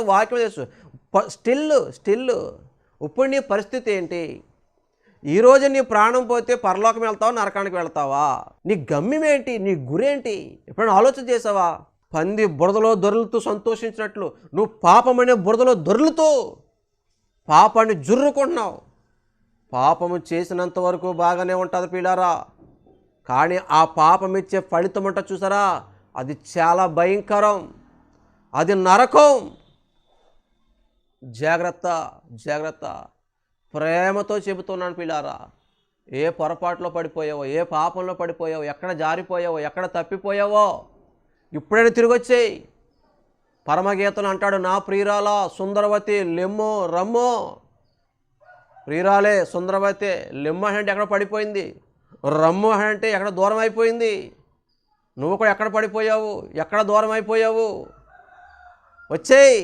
వాక్యం తెలుసు. స్టిల్ ఇప్పుడు నీ పరిస్థితి ఏంటి? ఈరోజు నీ ప్రాణం పోతే పరలోకం వెళ్తావా, నరకానికి వెళ్తావా? నీ గమ్యం ఏంటి? నీ గురేంటి? ఎప్పుడైనా ఆలోచన చేసావా? పంది బురదలో దొర్లుతూ సంతోషించినట్లు నువ్వు పాపమనే బురదలో దొర్లుతూ పాపాన్ని జుర్రుకుంటున్నావు. పాపము చేసినంత వరకు బాగానే ఉంటుంది పిల్లారా, కానీ ఆ పాపం ఇచ్చే ఫలితం ఉంటుంది చూసారా, అది చాలా భయంకరం, అది నరకం. జాగ్రత్త, జాగ్రత్త. ప్రేమతో చెబుతున్నాను పిల్లారా, ఏ పొరపాటులో పడిపోయావో, ఏ పాపంలో పడిపోయావో, ఎక్కడ జారిపోయావో, ఎక్కడ తప్పిపోయావో ఇప్పుడైనా తిరిగి వచ్చేయి. పరమగీతలు అంటాడు, నా ప్రియురాలా సుందరవతి లెమ్మో రమ్మో. ప్రియురాలే సుందరవతి, లెమ్మ అంటే ఎక్కడ పడిపోయింది, రమ్ము అంటే ఎక్కడ దూరం అయిపోయింది. నువ్వు కూడా ఎక్కడ పడిపోయావు, ఎక్కడ దూరం అయిపోయావు? వచ్చేయి.